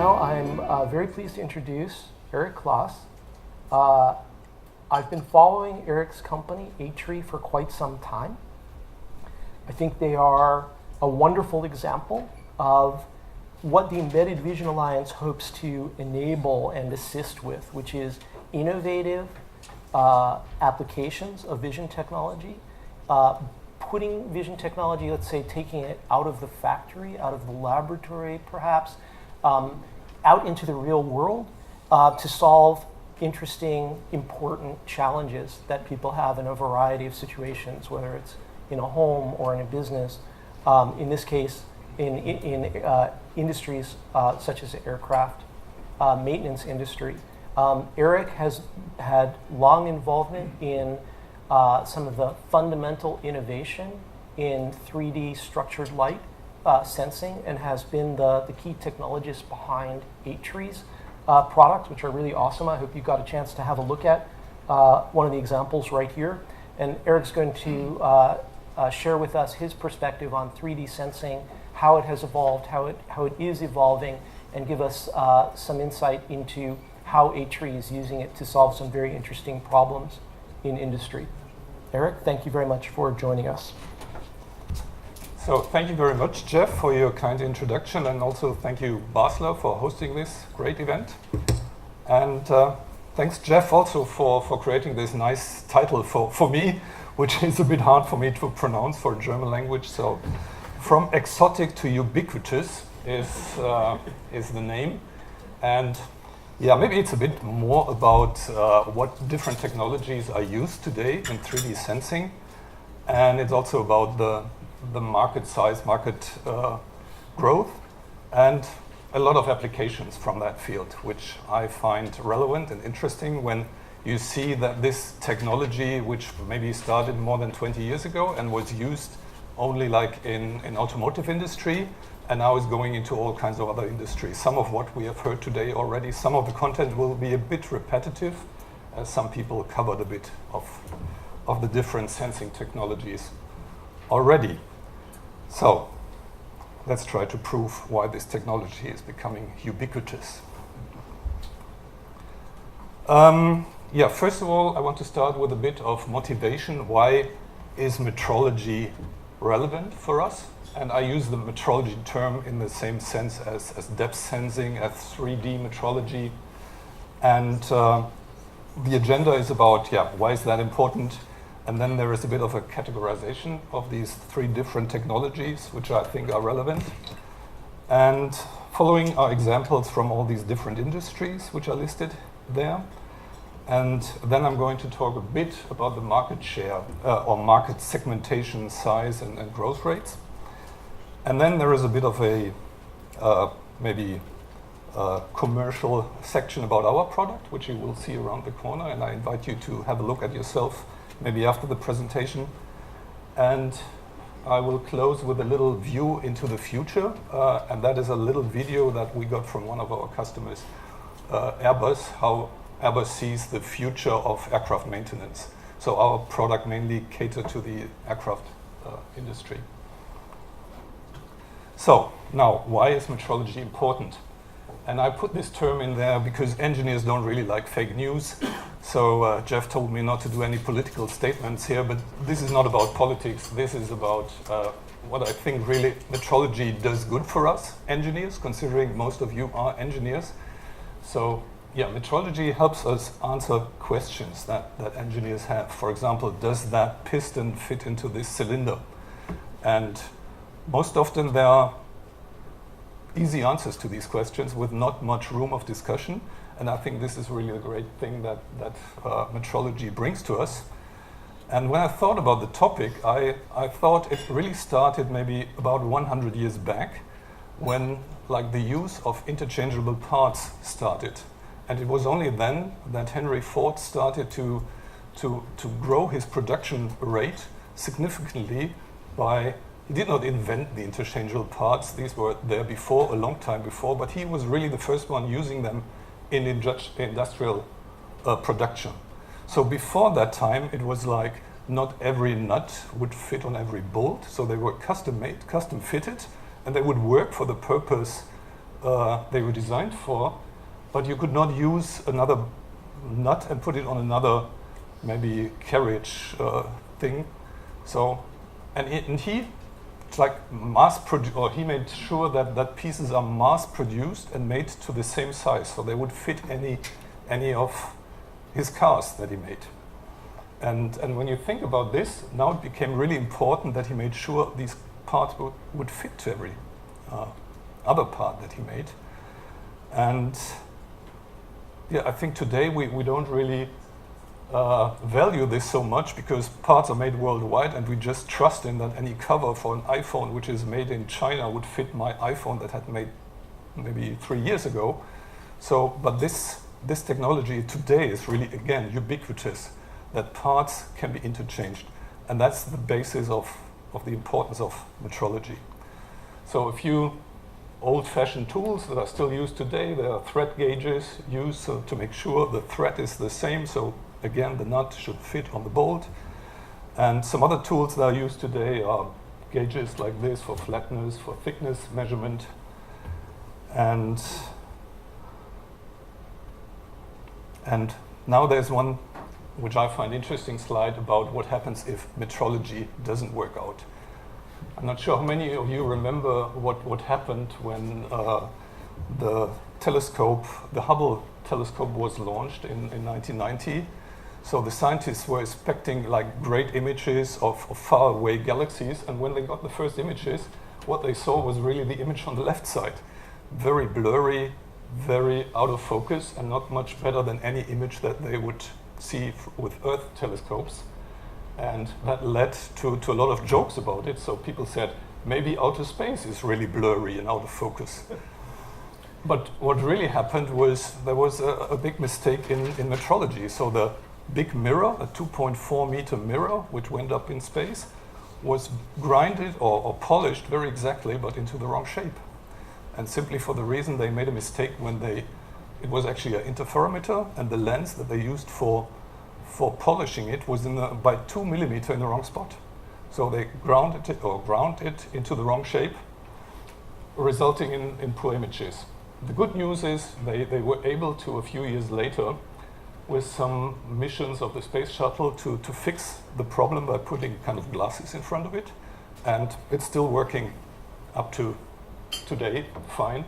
now I'm very pleased to introduce Erik Klaas. I've been following Erik's company, Atri, for quite some time. I think they are a wonderful example of what the Embedded Vision Alliance hopes to enable and assist with, which is innovative applications of vision technology, putting vision technology, let's say, taking it out of the factory, out of the laboratory perhaps, out into the real world to solve interesting, important challenges that people have in a variety of situations, whether it's in a home or in a business. In this case, in industries such as the aircraft maintenance industry. Erik has had long involvement in some of the fundamental innovation in 3D structured light sensing, and has been the key technologist behind Atri's products, which are really awesome. I hope you got a chance to have a look at one of the examples right here. And Erik's going to share with us his perspective on 3D sensing, how it has evolved, how it is evolving, and give us some insight into how Atri is using it to solve some very interesting problems in industry. Erik, thank you very much for joining us. So thank you very much, Jeff, for your kind introduction, and also thank you, Basler, for hosting this great event. And thanks, Jeff, also for creating this nice title for me, which is a bit hard for me to pronounce for German language. So from exotic to ubiquitous is the name. And yeah, maybe it's a bit more about what different technologies are used today in 3D sensing. And it's also about the market size, market growth, and a lot of applications from that field, which I find relevant and interesting when you see that this technology, which maybe started more than 20 years ago and was used only like in automotive industry, and now is going into all kinds of other industries. Some of what we have heard today already, some of the content will be a bit repetitive, as some people covered a bit of the different sensing technologies already. So let's try to prove why this technology is becoming ubiquitous. Yeah, first of all, I want to start with a bit of motivation. Why is metrology relevant for us? And I use the metrology term in the same sense as depth sensing, as 3D metrology. And the agenda is about, yeah, why is that important? And then there is a bit of a categorization of these three different technologies, which I think are relevant. And following are examples from all these different industries, which are listed there. And then I'm going to talk a bit about the market share or market segmentation size and growth rates. And then there is a bit of a commercial section about our product, which you will see around the corner. And I invite you to have a look at yourself, maybe after the presentation. And I will close with a little view into the future. And that is a little video that we got from one of our customers, Airbus, how Airbus sees the future of aircraft maintenance. So our product mainly cater to the aircraft industry. So now, why is metrology important? And I put this term in there because engineers don't really like fake news. So Jeff told me not to do any political statements here, but this is not about politics. This is about what I think really metrology does good for us engineers, considering most of you are engineers. So yeah, metrology helps us answer questions that engineers have. For example, does that piston fit into this cylinder? And most often there are easy answers to these questions with not much room of discussion. And I think this is really a great thing that metrology brings to us. And when I thought about the topic, I thought it really started maybe about 100 years back when like the use of interchangeable parts started. And it was only then that Henry Ford started to grow his production rate significantly by, he did not invent the interchangeable parts. These were there before, a long time before, but he was really the first one using them in industrial production. So before that time, it was like not every nut would fit on every bolt. So they were custom made, custom fitted, and they would work for the purpose they were designed for, but you could not use another nut and put it on another maybe carriage thing. So, and he it's like or he made sure that pieces are mass produced and made to the same size, so they would fit any of his cars that he made. And when you think about this, now it became really important that he made sure these parts would fit to every other part that he made. And yeah, I think today we don't really value this so much because parts are made worldwide, and we just trust in that any cover for an iPhone which is made in China would fit my iPhone that had made maybe 3 years ago. So, but this technology today is really, again, ubiquitous, that parts can be interchanged. And that's the basis of the importance of metrology. So a few old-fashioned tools that are still used today, there are thread gauges used to make sure the thread is the same. So again, the nut should fit on the bolt. And some other tools that are used today are gauges like this for flatness, for thickness measurement. And now there's one which I find interesting slide about what happens if metrology doesn't work out. I'm not sure how many of you remember what happened when the Hubble telescope was launched in 1990. So the scientists were expecting like great images of faraway galaxies, and when they got the first images, what they saw was really the image on the left side. Very blurry, very out of focus, and not much better than any image that they would see with Earth telescopes. And that led to a lot of jokes about it. So people said, maybe outer space is really blurry and out of focus. But what really happened was there was a big mistake in metrology. So the big mirror, a 2.4 meter mirror, which went up in space, was grinded or polished very exactly, but into the wrong shape. And simply for the reason they made a mistake when it was actually an interferometer, and the lens that they used for polishing it was by 2 millimeter in the wrong spot. So they ground it into the wrong shape, resulting in poor images. The good news is they were able to, a few years later, with some missions of the space shuttle, to fix the problem by putting kind of glasses in front of it. And it's still working up to today, fine.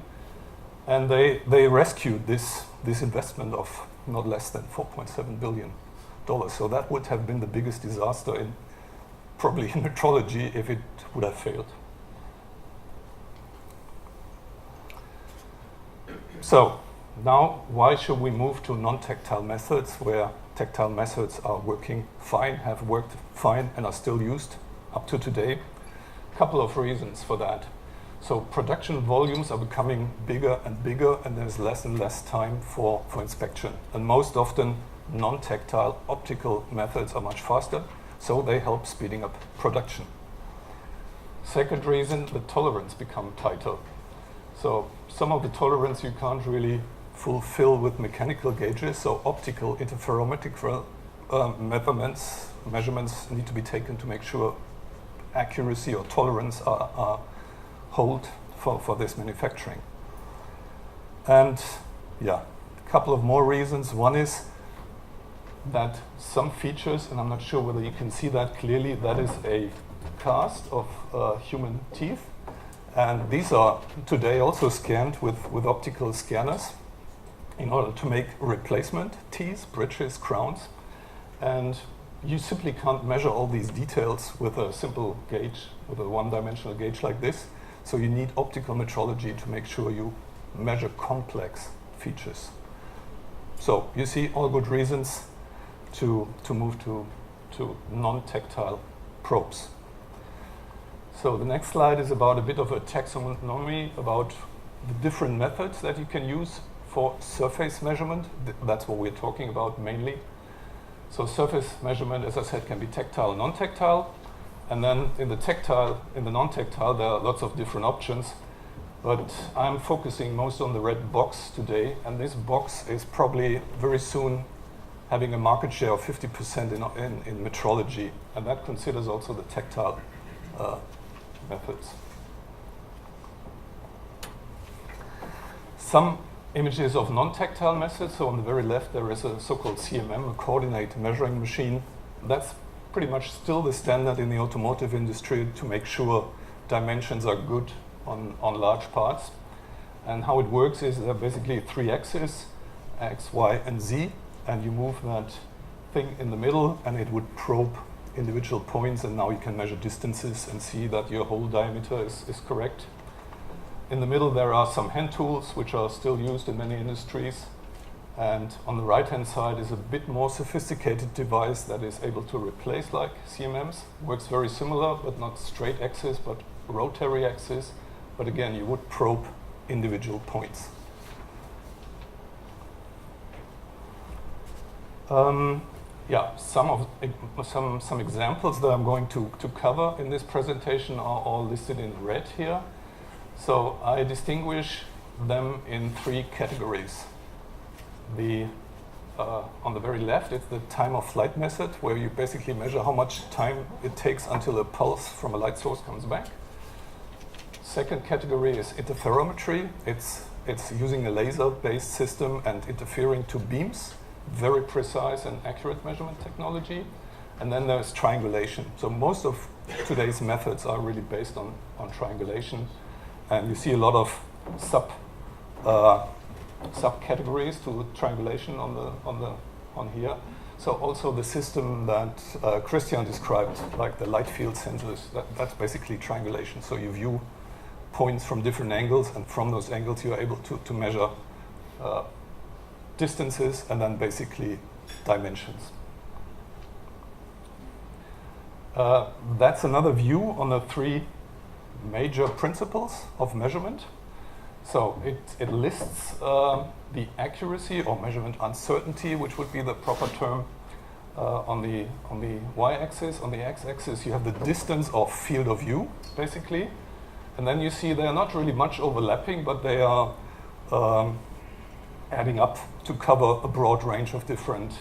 And they rescued this investment of not less than $4.7 billion. So that would have been the biggest disaster probably in metrology if it would have failed. So now, why should we move to non-tactile methods where tactile methods are working fine, have worked fine, and are still used up to today? A couple of reasons for that. So production volumes are becoming bigger and bigger, and there's less and less time for inspection. And most often, non-tactile optical methods are much faster, so they help speeding up production. Second reason, the tolerance become tighter. So some of the tolerance you can't really fulfill with mechanical gauges, so optical interferometric measurements need to be taken to make sure accuracy or tolerance are hold for this manufacturing. And yeah, a couple of more reasons. One is that some features, and I'm not sure whether you can see that clearly, that is a cast of human teeth. And these are today also scanned with optical scanners in order to make replacement teeth, bridges, crowns. And you simply can't measure all these details with a simple gauge, with a one-dimensional gauge like this. So you need optical metrology to make sure you measure complex features. So you see all good reasons to move to non-tactile probes. So the next slide is about a bit of a taxonomy about the different methods that you can use for surface measurement. That's what we're talking about mainly. So surface measurement, as I said, can be tactile, non-tactile. And then in the non-tactile, there are lots of different options. But I'm focusing most on the red box today. And this box is probably very soon having a market share of 50% in metrology. And that considers also the tactile methods. Some images of non-tactile methods. So on the very left, there is a so-called CMM, a coordinate measuring machine. That's pretty much still the standard in the automotive industry to make sure dimensions are good on large parts. And how it works is there are basically 3 axes, X, Y, and Z, and you move that thing in the middle, and it would probe individual points, and now you can measure distances and see that your whole diameter is correct. In the middle, there are some hand tools, which are still used in many industries. And on the right-hand side is a bit more sophisticated device that is able to replace like CMMs. Works very similar, but not straight axis, but rotary axis. But again, you would probe individual points. Some examples that I'm going to cover in this presentation are all listed in red here. So I distinguish them in 3 categories. On the very left, it's the time of flight method, where you basically measure how much time it takes until a pulse from a light source comes back. Second category is interferometry. It's using a laser-based system and interfering to beams, very precise and accurate measurement technology. And then there's triangulation. So most of today's methods are really based on triangulation. And you see a lot of subcategories to triangulation on here. So also the system that Christian described, like the light field sensors, that's basically triangulation. So you view points from different angles, and from those angles you are able to measure distances and then basically dimensions. That's another view on the 3 major principles of measurement. So it lists the accuracy or measurement uncertainty, which would be the proper term on the y-axis. On the x-axis, you have the distance of field of view, basically. And then you see they are not really much overlapping, but they are adding up to cover a broad range of different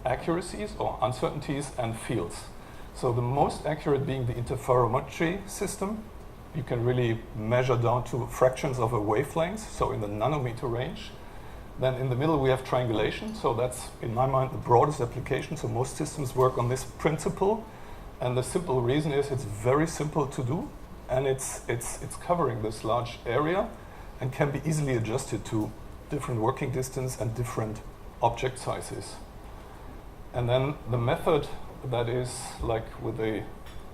accuracies or uncertainties and fields. So the most accurate being the interferometry system. You can really measure down to fractions of a wavelength, so in the nanometer range. Then in the middle we have triangulation, so that's, in my mind, the broadest application. So most systems work on this principle, and the simple reason is it's very simple to do, and it's covering this large area and can be easily adjusted to different working distance and different object sizes. And then the method that is like with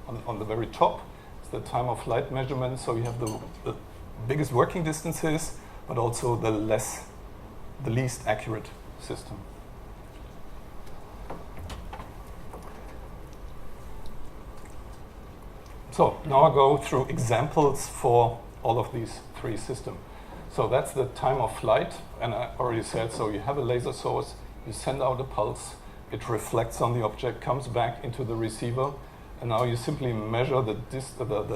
on the very top, the time of flight measurement, so you have the biggest working distances, but also the least accurate system. So now I go through examples for all of these 3 systems. So that's the time of flight, and I already said, so you have a laser source, you send out a pulse, it reflects on the object, comes back into the receiver, and now you simply measure the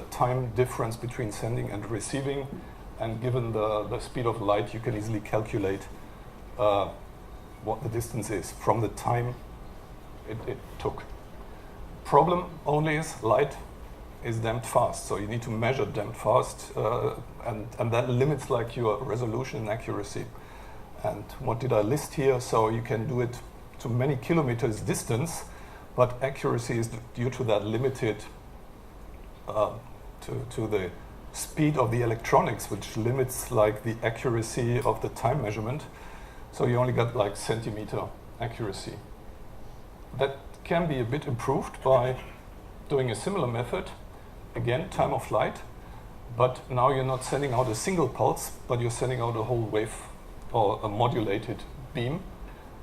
time difference between sending and receiving, and given the speed of light, you can easily calculate what the distance is from the time it took. Problem only is light is damped fast, so you need to measure damped fast, and that limits like your resolution and accuracy. And what did I list here? So you can do it to many kilometers distance, but accuracy is due to that limited to the speed of the electronics, which limits like the accuracy of the time measurement. So you only got like centimeter accuracy. That can be a bit improved by doing a similar method. Again, time of flight, but now you're not sending out a single pulse, but you're sending out a whole wave or a modulated beam.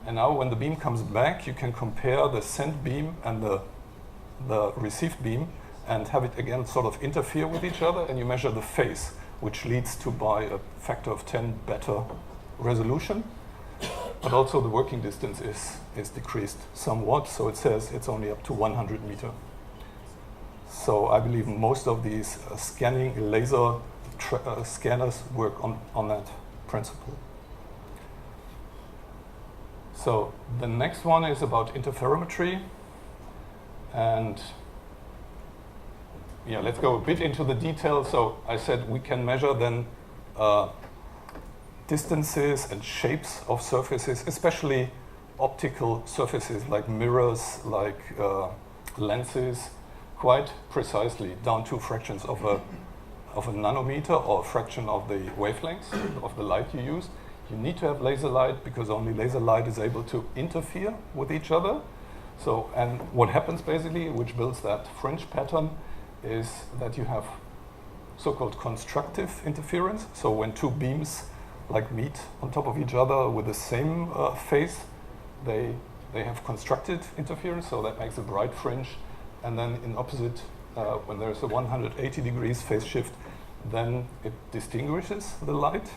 And now when the beam comes back, you can compare the sent beam and the received beam and have it again sort of interfere with each other, and you measure the phase, which leads to, by a factor of 10, better resolution. But also the working distance is decreased somewhat, so it says it's only up to 100 meters. So I believe most of these scanning laser scanners work on that principle. So the next one is about interferometry. And yeah, let's go a bit into the detail. So I said we can measure then distances and shapes of surfaces, especially optical surfaces like mirrors, like lenses, quite precisely down to fractions of a nanometer or a fraction of the wavelengths of the light you use. You need to have laser light because only laser light is able to interfere with each other. So, and what happens basically, which builds that fringe pattern, is that you have so-called constructive interference. So when two beams like meet on top of each other with the same phase, they have constructed interference, so that makes a bright fringe. And then in opposite, when there's a 180 degrees phase shift, then it distinguishes the light,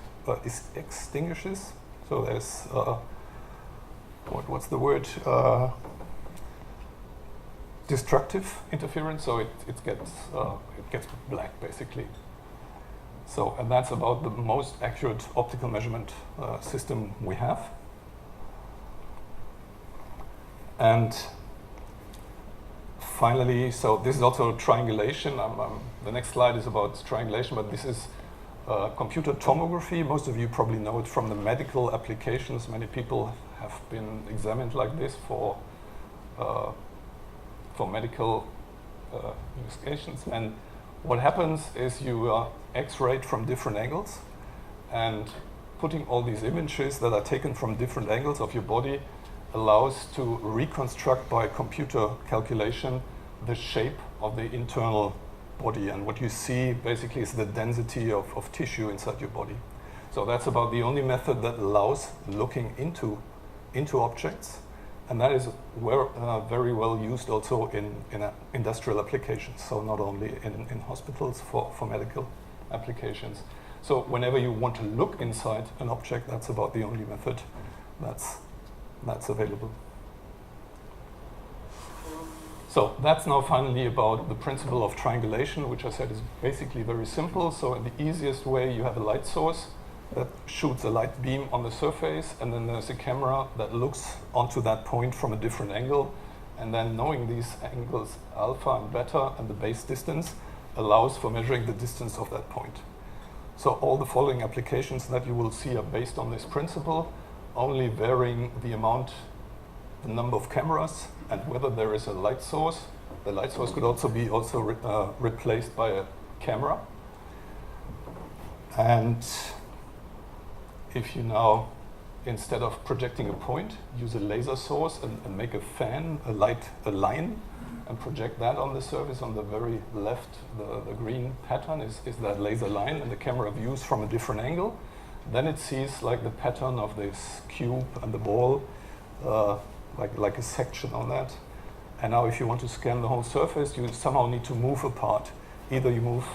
extinguishes. So there's, what's the word? Destructive interference, so it gets black basically. So, and that's about the most accurate optical measurement system we have. And finally, so this is also triangulation. The next slide is about triangulation, but this is computer tomography. Most of you probably know it from the medical applications. Many people have been examined like this for medical investigations. And what happens is you are X-rayed from different angles, and putting all these images that are taken from different angles of your body allows to reconstruct by computer calculation the shape of the internal body. And what you see basically is the density of tissue inside your body. So that's about the only method that allows looking into objects. And that is very well used also in industrial applications, so not only in hospitals for medical applications. So whenever you want to look inside an object, that's about the only method that's available. So that's now finally about the principle of triangulation, which I said is basically very simple. So in the easiest way, you have a light source that shoots a light beam on the surface, and then there's a camera that looks onto that point from a different angle, and then knowing these angles alpha and beta and the base distance allows for measuring the distance of that point. So all the following applications that you will see are based on this principle, only varying the the number of cameras and whether there is a light source. The light source could also be replaced by a camera. And if you now, instead of projecting a point, use a laser source and make a fan, a line, and project that on the surface, on the very left, the green pattern is that laser line, and the camera views from a different angle. Then it sees like the pattern of this cube and the ball, like a section on that. And now if you want to scan the whole surface, you somehow need to move a part. Either you move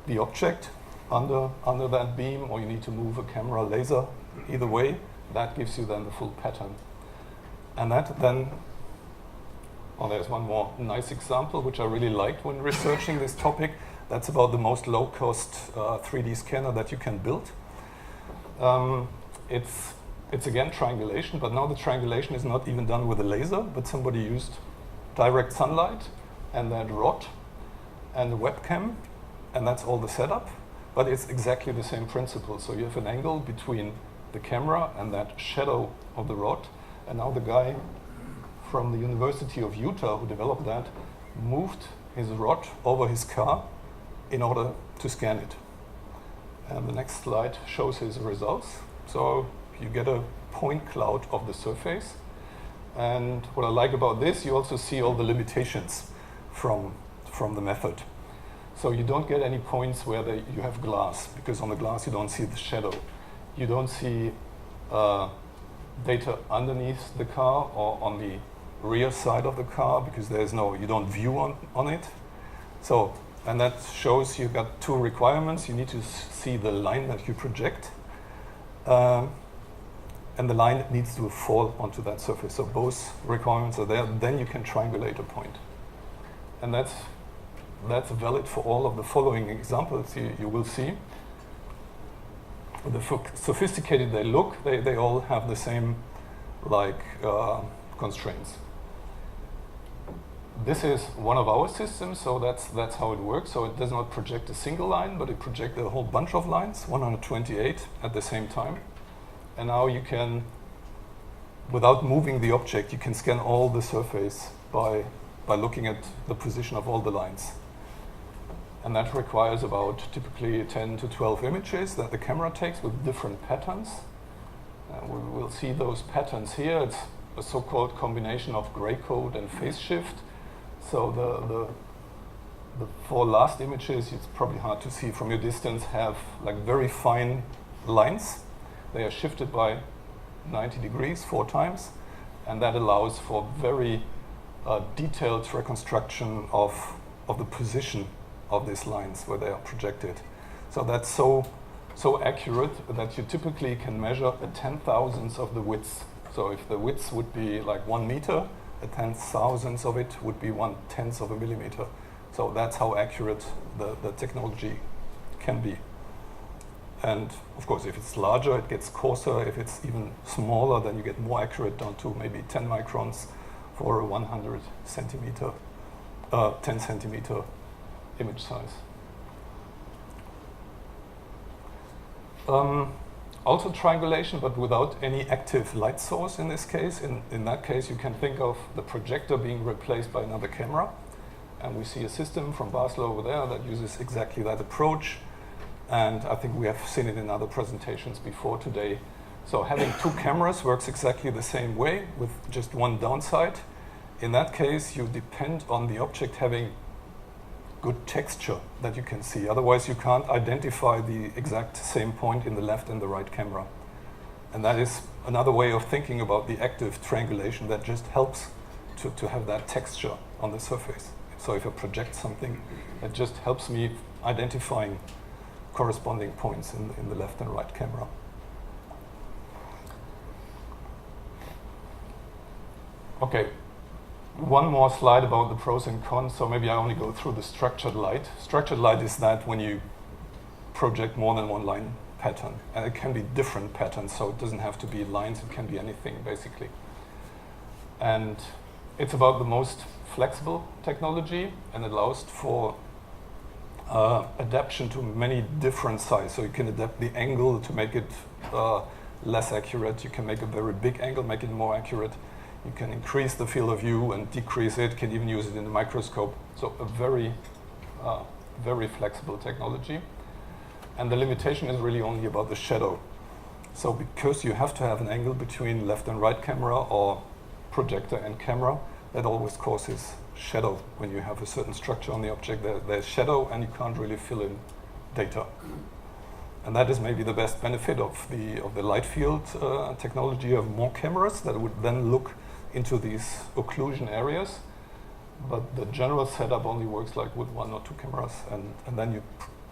the object under that beam, or you need to move a camera laser. Either way, that gives you then the full pattern. And that then, there's one more nice example which I really liked when researching this topic. That's about the most low-cost 3D scanner that you can build. It's again triangulation, but now the triangulation is not even done with a laser, but somebody used direct sunlight and that rod and the webcam, and that's all the setup. But it's exactly the same principle. So you have an angle between the camera and that shadow of the rod. And now the guy from the University of Utah who developed that moved his rod over his car in order to scan it. And the next slide shows his results. So you get a point cloud of the surface. And what I like about this, you also see all the limitations from the method. So you don't get any points where you have glass, because on the glass you don't see the shadow. You don't see data underneath the car or on the rear side of the car, because you don't view on it. So, and that shows you've got two requirements. You need to see the line that you project, and the line needs to fall onto that surface. So both requirements are there. Then you can triangulate a point. And that's valid for all of the following examples you will see. The sophisticated they look, they all have the same constraints. This is one of our systems, so that's how it works. So it does not project a single line, but it projects a whole bunch of lines, 128 at the same time. And now you can, without moving the object, you can scan all the surface by looking at the position of all the lines. And that requires about typically 10 to 12 images that the camera takes with different patterns. We will see those patterns here. It's a so-called combination of gray code and phase shift. So the four last images, it's probably hard to see from your distance, have like very fine lines. They are shifted by 90 degrees 4 times, and that allows for very detailed reconstruction of the position of these lines where they are projected. So that's so accurate that you typically can measure a 10,000th of the width. So if the width would be like 1 meter, a 10,000th of it would be 1/10 of a millimeter. So that's how accurate the technology can be. And of course, if it's larger, it gets coarser. If it's even smaller, then you get more accurate, down to maybe 10 microns for a 100 centimeter, 10 centimeter image size. Also triangulation, but without any active light source in this case. In that case, you can think of the projector being replaced by another camera. And we see a system from Basel over there that uses exactly that approach. And I think we have seen it in other presentations before today. So having 2 cameras works exactly the same way, with just one downside. In that case, you depend on the object having good texture that you can see. Otherwise, you can't identify the exact same point in the left and the right camera. And that is another way of thinking about the active triangulation that just helps to have that texture on the surface. So if I project something, it just helps me identifying corresponding points in the left and right camera. Okay. One more slide about the pros and cons, so maybe I only go through the structured light. Structured light is that when you project more than one line pattern, and it can be different patterns, so it doesn't have to be lines, it can be anything, basically. And it's about the most flexible technology, and it allows for adaptation to many different sizes. So you can adapt the angle to make it less accurate. You can make a very big angle, make it more accurate. You can increase the field of view and decrease it, can even use it in the microscope. So a very, very flexible technology. And the limitation is really only about the shadow. So because you have to have an angle between left and right camera or projector and camera, that always causes shadow. When you have a certain structure on the object, there's shadow and you can't really fill in data. And that is maybe the best benefit of the light field technology. You have more cameras that would then look into these occlusion areas, but the general setup only works like with 1 or 2 cameras, and then you,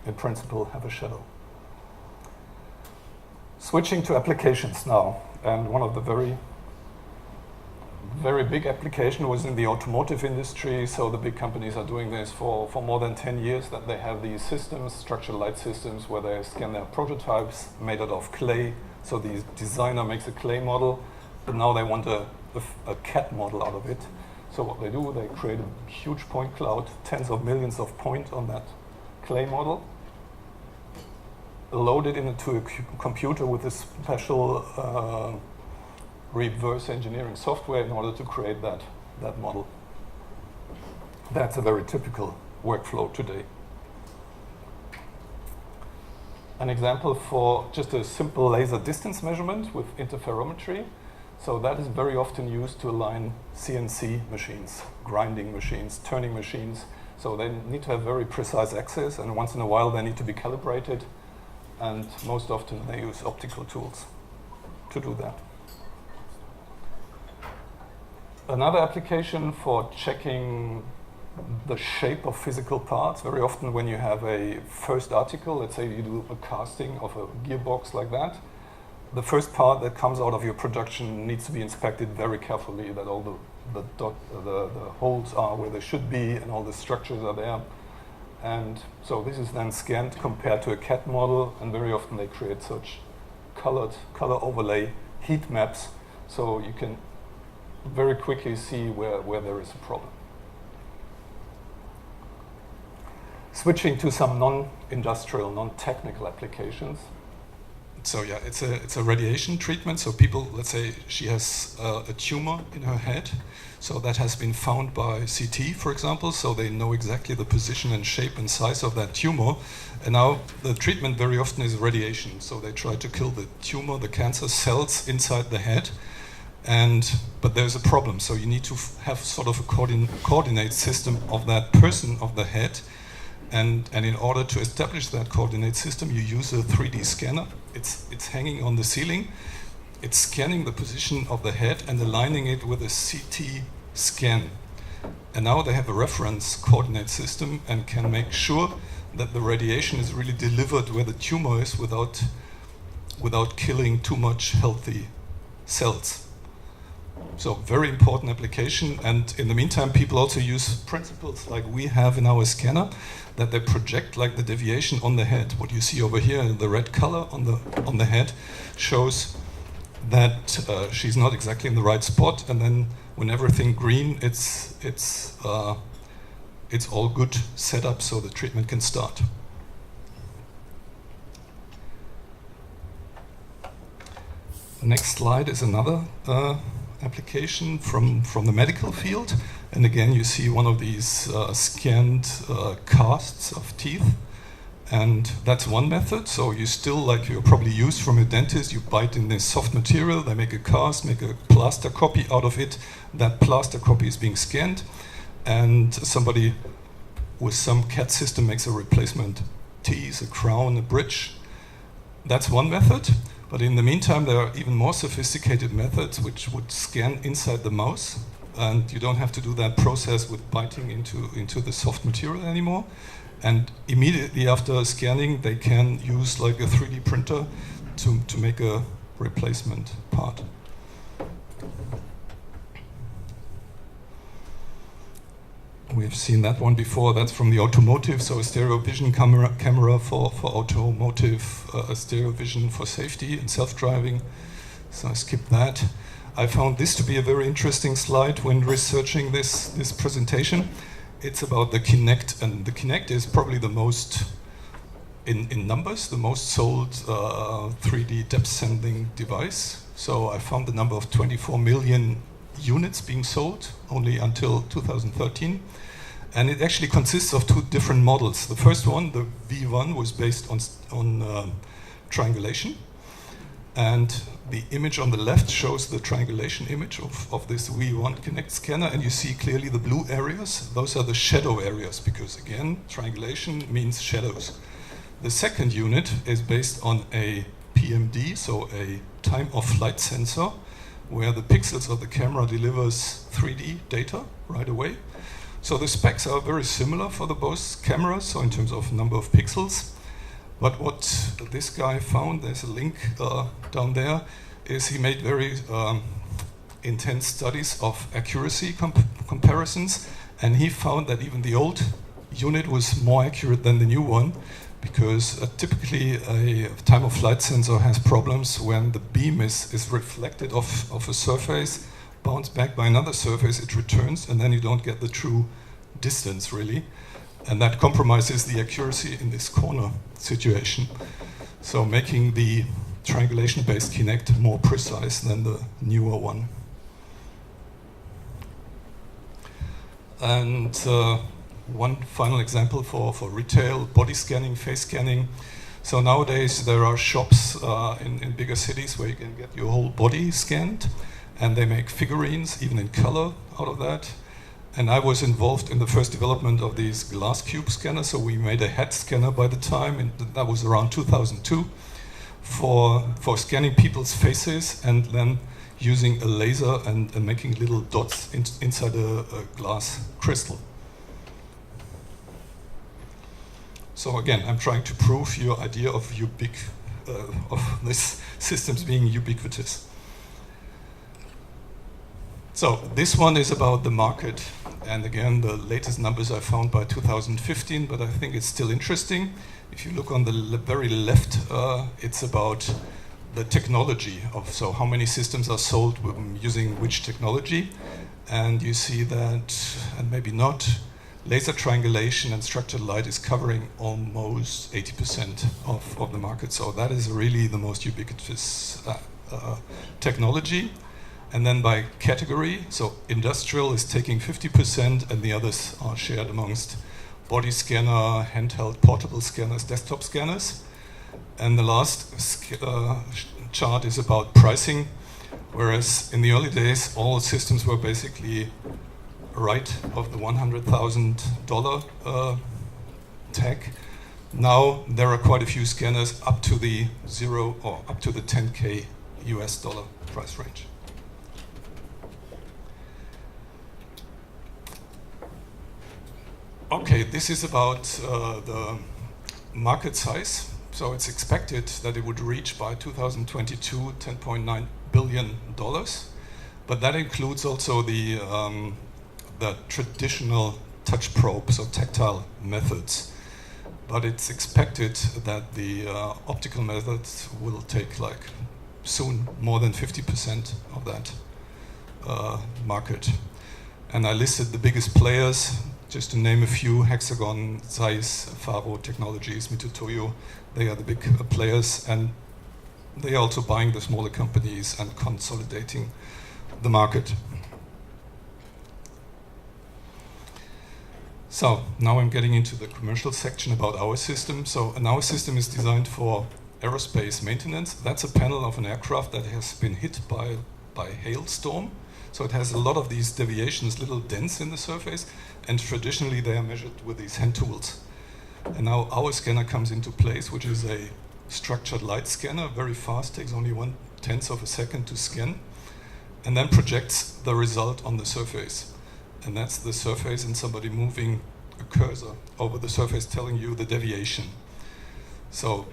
in principle, have a shadow. Switching to applications now, and one of the very, very big application was in the automotive industry. So the big companies are doing this for more than 10 years, that they have these systems, structured light systems, where they scan their prototypes made out of clay. So the designer makes a clay model, but now they want a CAD model out of it. So what they do, they create a huge point cloud, tens of millions of points on that clay model, load it into a computer with a special reverse engineering software in order to create that model. That's a very typical workflow today. An example for just a simple laser distance measurement with interferometry. So that is very often used to align CNC machines, grinding machines, turning machines. So they need to have very precise axes, and once in a while they need to be calibrated, and most often they use optical tools to do that. Another application for checking the shape of physical parts, very often when you have a first article, let's say you do a casting of a gearbox like that, the first part that comes out of your production needs to be inspected very carefully, that all the holes are where they should be and all the structures are there. And so this is then scanned compared to a CAD model, and very often they create such color overlay heat maps, so you can very quickly see where there is a problem. Switching to some non-industrial, non-technical applications. So yeah, it's a radiation treatment. So people, let's say she has a tumor in her head. So that has been found by CT, for example. So they know exactly the position and shape and size of that tumor. And now the treatment very often is radiation. So they try to kill the tumor, the cancer cells inside the head. But there's a problem. So you need to have sort of a coordinate system of that person, of the head. And in order to establish that coordinate system, you use a 3D scanner. It's hanging on the ceiling. It's scanning the position of the head and aligning it with a CT scan. And now they have a reference coordinate system and can make sure that the radiation is really delivered where the tumor is without killing too much healthy cells. So very important application. And in the meantime, people also use principles like we have in our scanner, that they project like the deviation on the head. What you see over here in the red color on the head shows that she's not exactly in the right spot. And then when everything green, it's all good set up so the treatment can start. The next slide is another application from the medical field. And again, you see one of these scanned casts of teeth. And that's one method. So you still, like you're probably used from a dentist, you bite in this soft material, they make a cast, make a plaster copy out of it. That plaster copy is being scanned. And somebody with some CAD system makes a replacement teeth, a crown, a bridge. That's one method. But in the meantime, there are even more sophisticated methods which would scan inside the mouse. And you don't have to do that process with biting into the soft material anymore. And immediately after scanning, they can use like a 3D printer to make a replacement part. We've seen that one before. That's from the automotive, so a stereo vision camera for automotive, a stereo vision for safety and self-driving. So I skipped that. I found this to be a very interesting slide when researching this presentation. It's about the Kinect, and the Kinect is probably the most, in numbers, the most sold 3D depth sensing device. So I found the number of 24 million units being sold only until 2013. And it actually consists of two different models. The first one, the V1, was based on triangulation. And the image on the left shows the triangulation image of this V1 Kinect scanner, and you see clearly the blue areas. Those are the shadow areas, because again, triangulation means shadows. The second unit is based on a PMD, so a time of flight sensor, where the pixels of the camera delivers 3D data right away. So the specs are very similar for the both cameras, so in terms of number of pixels. But what this guy found, there's a link down there, is he made very intense studies of accuracy comparisons, and he found that even the old unit was more accurate than the new one, because typically a time-of-flight sensor has problems when the beam is reflected off a surface, bounced back by another surface, it returns, and then you don't get the true distance, really. And that compromises the accuracy in this corner situation. So making the triangulation-based Kinect more precise than the newer one. And one final example for retail, body scanning, face scanning. So nowadays there are shops in bigger cities where you can get your whole body scanned, and they make figurines, even in color, out of that. And I was involved in the first development of these glass cube scanners, so we made a head scanner by the time, and that was around 2002, for scanning people's faces and then using a laser and making little dots inside a glass crystal. So again, I'm trying to prove your idea of these systems being ubiquitous. So this one is about the market, and again, the latest numbers I found by 2015, but I think it's still interesting. If you look on the very left, it's about the technology so how many systems are sold using which technology, and you see that, and maybe not, laser triangulation and structured light is covering almost 80% of the market. So that is really the most ubiquitous technology. And then by category, so industrial is taking 50% and the others are shared amongst body scanner, handheld portable scanners, desktop scanners. And the last chart is about pricing, whereas in the early days, all systems were basically right of the $100,000 tag. Now there are quite a few scanners up to the up to the 10K US dollar price range. Okay, this is about the market size. So it's expected that it would reach by 2022 $10.9 billion, but that includes also the traditional touch probes or tactile methods. But it's expected that the optical methods will take like soon more than 50% of that market. And I listed the biggest players, just to name a few: Hexagon, Zeiss, Faro Technologies, Mitutoyo. They are the big players, and they are also buying the smaller companies and consolidating the market. So now I'm getting into the commercial section about our system. So our system is designed for aerospace maintenance. That's a panel of an aircraft that has been hit by hailstorm. So it has a lot of these deviations, little dents in the surface, and traditionally they are measured with these hand tools. And now our scanner comes into place, which is a structured light scanner, very fast, takes only 1/10 of a second to scan, and then projects the result on the surface. And that's the surface, and somebody moving a cursor over the surface telling you the deviation. So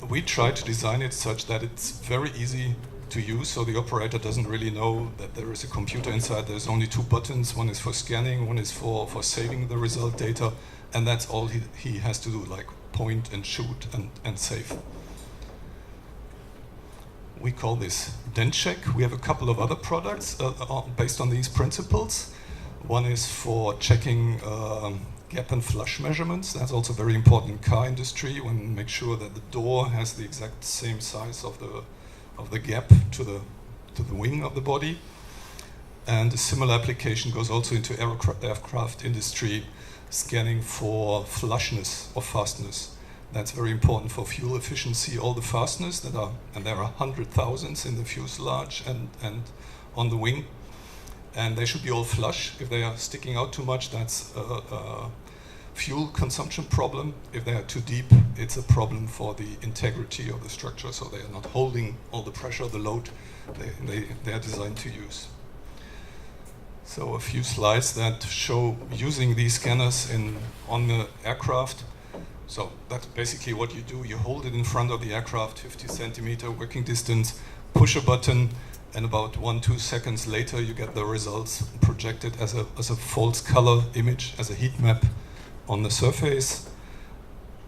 we try to design it such that it's very easy to use, so the operator doesn't really know that there is a computer inside. There's only two buttons. One is for scanning, one is for saving the result data, and that's all he has to do, like point and shoot and save. We call this DentCheck. We have a couple of other products based on these principles. One is for checking gap and flush measurements. That's also very important in car industry, when you make sure that the door has the exact same size of the gap to the wing of the body. And a similar application goes also into aircraft industry, scanning for flushness or fastness. That's very important for fuel efficiency. All the fasteners that are, and there are 100,000 in the fuselage and on the wing, and they should be all flush. If they are sticking out too much, that's a fuel consumption problem. If they are too deep, it's a problem for the integrity of the structure, so they are not holding all the pressure, the load they are designed to use. So a few slides that show using these scanners on the aircraft. So that's basically what you do. You hold it in front of the aircraft, 50 centimeter working distance, push a button, and about 1-2 seconds later you get the results projected as a false color image, as a heat map on the surface.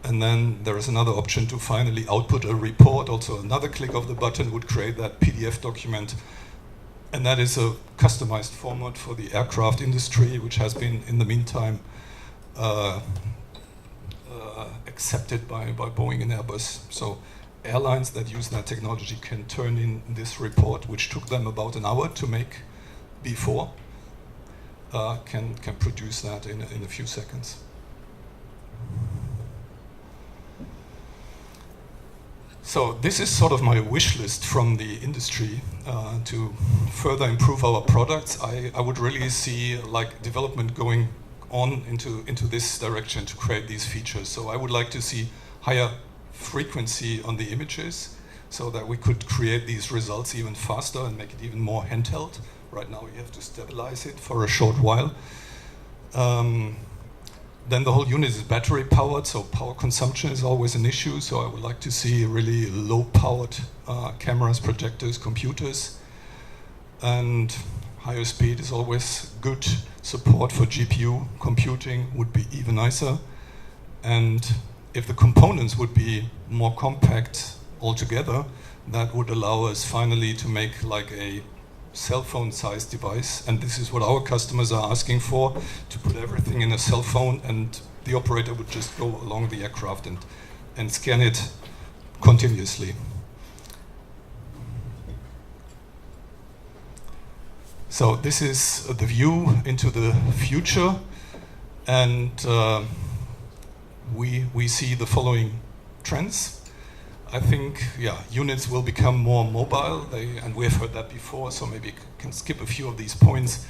And then there is another option to finally output a report. Also another click of the button would create that PDF document. And that is a customized format for the aircraft industry, which has been in the meantime accepted by Boeing and Airbus. So airlines that use that technology can turn in this report, which took them about an hour to make before, can produce that in a few seconds. So this is sort of my wish list from the industry to further improve our products. I would really see like development going on into this direction to create these features. So I would like to see higher frequency on the images so that we could create these results even faster and make it even more handheld. Right now you have to stabilize it for a short while. Then the whole unit is battery powered, so power consumption is always an issue. So I would like to see really low powered cameras, projectors, computers. And higher speed is always good. Support for GPU computing would be even nicer. And if the components would be more compact altogether, that would allow us finally to make like a cell phone sized device, and this is what our customers are asking for, to put everything in a cell phone, and the operator would just go along the aircraft and scan it continuously. So this is the view into the future, and we see the following trends. I think, units will become more mobile, and we have heard that before, so maybe can skip a few of these points.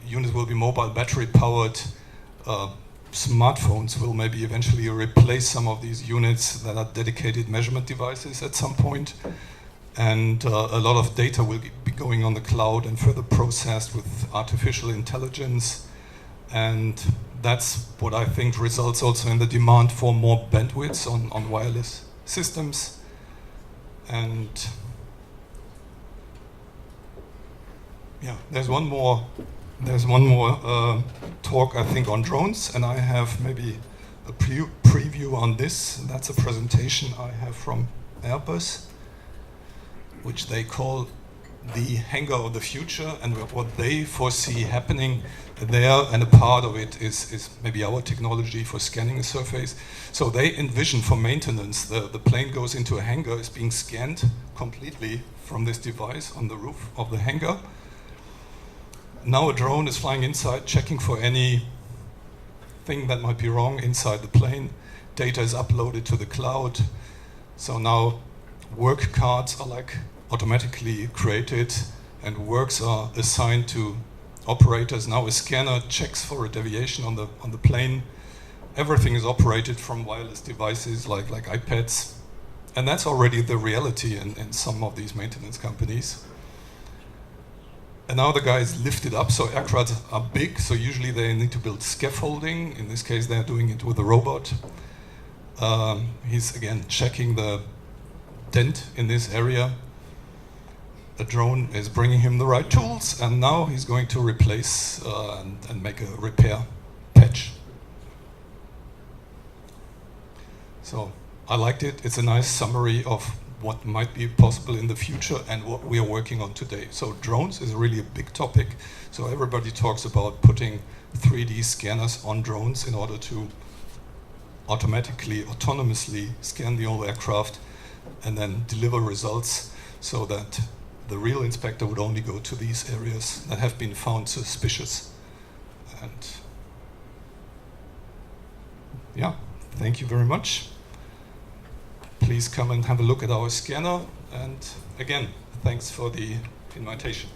Units will be mobile, battery powered. Smartphones will maybe eventually replace some of these units that are dedicated measurement devices at some point. And a lot of data will be going on the cloud and further processed with artificial intelligence. And that's what I think results also in the demand for more bandwidth on wireless systems. And there's one more talk, I think, on drones, and I have maybe a preview on this. That's a presentation I have from Airbus, which they call the hangar of the future, and what they foresee happening there, and a part of it is maybe our technology for scanning a surface. So they envision for maintenance, the plane goes into a hangar, is being scanned completely from this device on the roof of the hangar. Now a drone is flying inside, checking for anything that might be wrong inside the plane. Data is uploaded to the cloud. So now work cards are like automatically created, and works are assigned to operators. Now a scanner checks for a deviation on the plane. Everything is operated from wireless devices like iPads, and that's already the reality in some of these maintenance companies. And now the guy is lifted up, so aircraft are big, so usually they need to build scaffolding. In this case, they're doing it with a robot. He's again checking the dent in this area. The drone is bringing him the right tools, and now he's going to replace and make a repair patch. So I liked it. It's a nice summary of what might be possible in the future and what we are working on today. So drones is really a big topic. So everybody talks about putting 3D scanners on drones in order to autonomously scan the whole aircraft and then deliver results, so that the real inspector would only go to these areas that have been found suspicious. And thank you very much. Please come and have a look at our scanner. And again, thanks for the invitation.